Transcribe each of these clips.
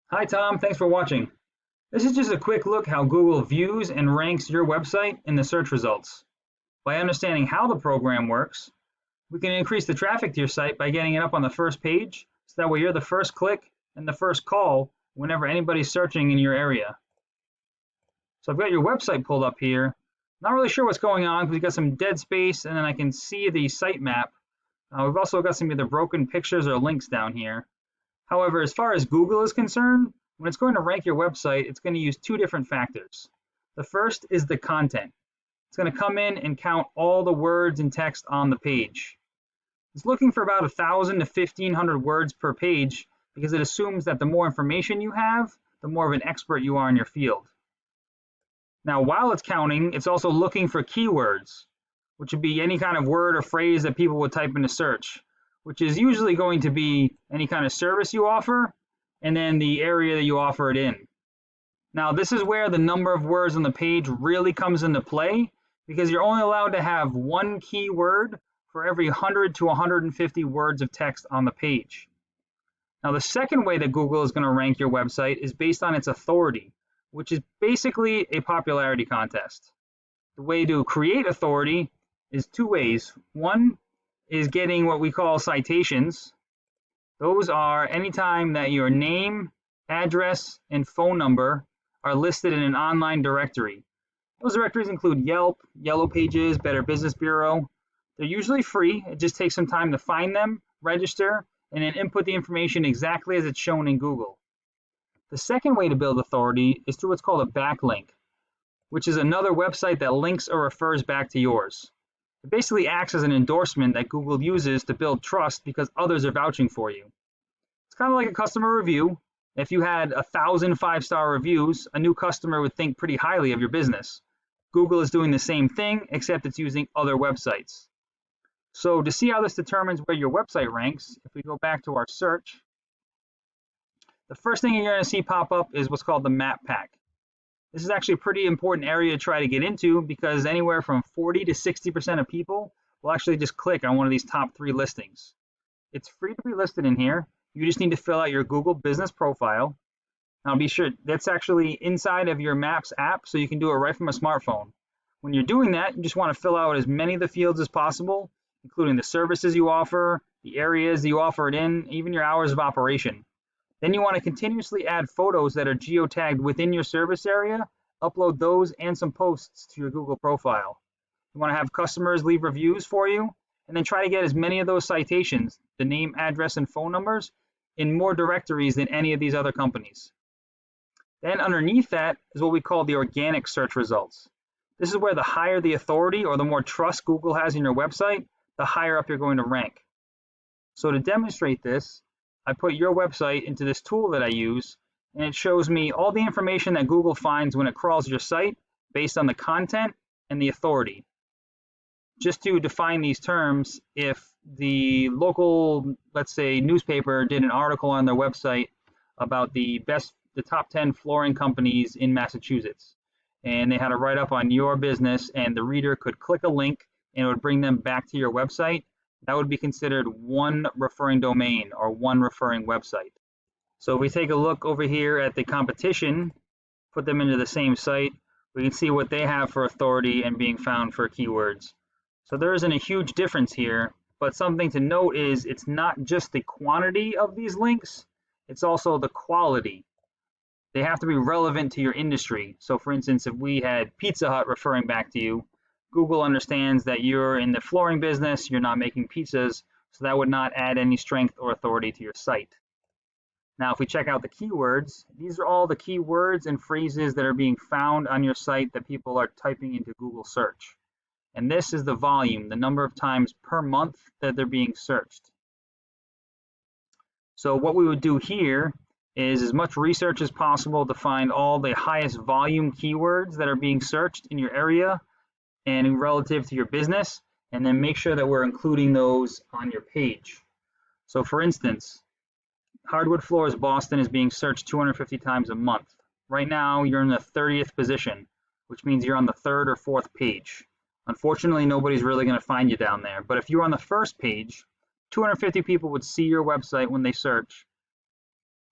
Hi Tom, thanks for watching. This is just a quick look how Google views and ranks your website in the search results. By understanding how the program works, we can increase the traffic to your site by getting it up on the first page, so that way you're the first click and the first call whenever anybody's searching in your area. So I've got your website pulled up here. Not really sure what's going on because we've got some dead space and then I can see the site map. We've also got some either broken pictures or links down here. However, as far as Google is concerned, when it's going to rank your website, it's going to use two different factors. The first is the content. It's going to come in and count all the words and text on the page. It's looking for about 1,000 to 1,500 words per page because it assumes that the more information you have, the more of an expert you are in your field. Now, while it's counting, it's also looking for keywords, which would be any kind of word or phrase that people would type into search, which is usually going to be any kind of service you offer and then the area that you offer it in. Now, this is where the number of words on the page really comes into play because you're only allowed to have one keyword for every 100 to 150 words of text on the page. Now, the second way that Google is going to rank your website is based on its authority, which is basically a popularity contest. The way to create authority is two ways. One is getting what we call citations. Those are anytime that your name, address, and phone number are listed in an online directory. Those directories include Yelp, Yellow Pages, Better Business Bureau. They're usually free. It just takes some time to find them, register, and then input the information exactly as it's shown in Google. The second way to build authority is through what's called a backlink, which is another website that links or refers back to yours. It basically acts as an endorsement that Google uses to build trust because others are vouching for you. It's kind of like a customer review. If you had 1,000 five-star reviews, a new customer would think pretty highly of your business. Google is doing the same thing, except it's using other websites. So to see how this determines where your website ranks, if we go back to our search, the first thing you're going to see pop up is what's called the map pack. This is actually a pretty important area to try to get into because anywhere from 40 to 60% of people will actually just click on one of these top 3 listings. It's free to be listed in here. You just need to fill out your Google business profile. Now be sure that's actually inside of your Maps app, so you can do it right from a smartphone. When you're doing that, you just want to fill out as many of the fields as possible, including the services you offer, the areas you offer it in, even your hours of operation. Then you want to continuously add photos that are geotagged within your service area, upload those and some posts to your Google profile. You want to have customers leave reviews for you, and then try to get as many of those citations, the name, address, and phone numbers, in more directories than any of these other companies. Then underneath that is what we call the organic search results. This is where the higher the authority or the more trust Google has in your website, the higher up you're going to rank. So to demonstrate this, I put your website into this tool that I use, and it shows me all the information that Google finds when it crawls your site based on the content and the authority. Just to define these terms, if the local, let's say, newspaper did an article on their website about the top 10 flooring companies in Massachusetts, and they had a write-up on your business, and the reader could click a link and it would bring them back to your website, that would be considered one referring domain or one referring website. So if we take a look over here at the competition, put them into the same site, we can see what they have for authority and being found for keywords. So there isn't a huge difference here, but something to note is it's not just the quantity of these links, it's also the quality. They have to be relevant to your industry. So for instance, if we had Pizza Hut referring back to you, Google understands that you're in the flooring business, you're not making pizzas, so that would not add any strength or authority to your site. Now, if we check out the keywords, these are all the keywords and phrases that are being found on your site that people are typing into Google search. And this is the volume, the number of times per month that they're being searched. So what we would do here is as much research as possible to find all the highest volume keywords that are being searched in your area and relative to your business, and then make sure that we're including those on your page. So for instance, hardwood floors Boston is being searched 250 times a month. Right now, you're in the 30th position, which means you're on the 3rd or 4th page. Unfortunately, nobody's really going to find you down there. But if you're on the first page, 250 people would see your website when they search.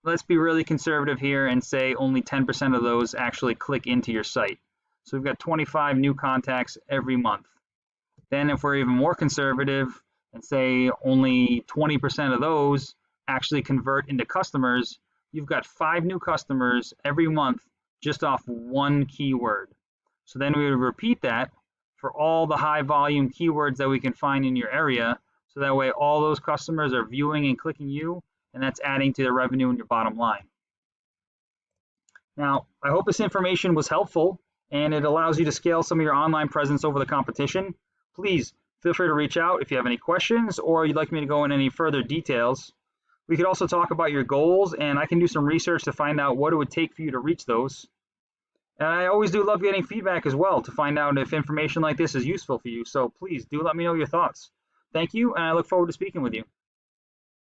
let's be really conservative here and say only 10% of those actually click into your site. So we've got 25 new contacts every month. Then if we're even more conservative and say only 20% of those actually convert into customers, you've got 5 new customers every month just off one keyword. So then we would repeat that for all the high volume keywords that we can find in your area. So that way all those customers are viewing and clicking you, and that's adding to the revenue in your bottom line. Now, I hope this information was helpful and it allows you to scale some of your online presence over the competition. Please feel free to reach out if you have any questions or you'd like me to go into any further details. We could also talk about your goals, and I can do some research to find out what it would take for you to reach those. And I always do love getting feedback as well to find out if information like this is useful for you. So please do let me know your thoughts. Thank you, and I look forward to speaking with you.